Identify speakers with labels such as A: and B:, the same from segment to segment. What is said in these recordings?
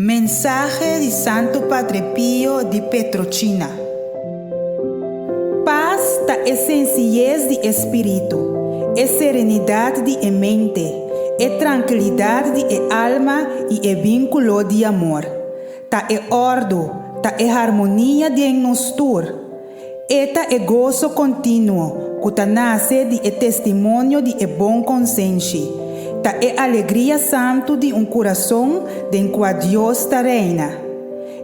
A: Mensaje de Santo Padre Pío de Petrolcina. Paz ta é sencillez de espírito, é serenidade de mente, é tranquilidade de alma e é vínculo de amor. Ta é ordo, ta é harmonia de nostur. Eta é gozo contínuo, que ta nasce de testemunho de bom consciência. Ta é alegria santo de coração de qual Deus ta reina.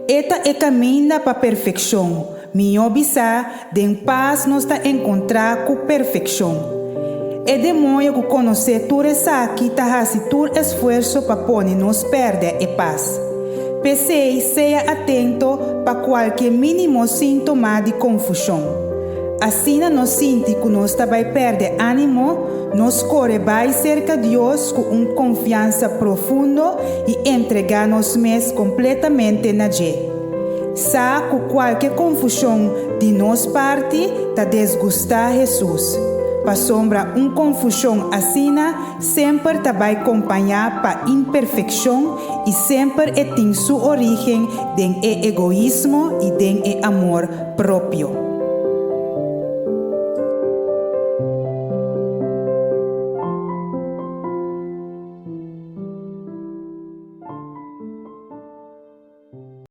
A: Eta é caminho para a perfeição. Minha bisa, de paz nós ta encontrar com perfeição. É de modo que conhecer tudo isso aqui ta hace todo esforço para pôr nos perder a paz. Pensei, seja atento para qualquer mínimo sintoma de confusão. Assim nós sentimos que nós vai perder ânimo, nós corre vai cerca de Deus com confiança profunda e entregar-nos mesmos completamente na Ele. Sabe que qualquer confusão de nossa parte está desgustar Jesus. Para sombra confusão assim, sempre vai acompanhar para imperfeição e sempre tem sua origem em egoísmo e em amor próprio.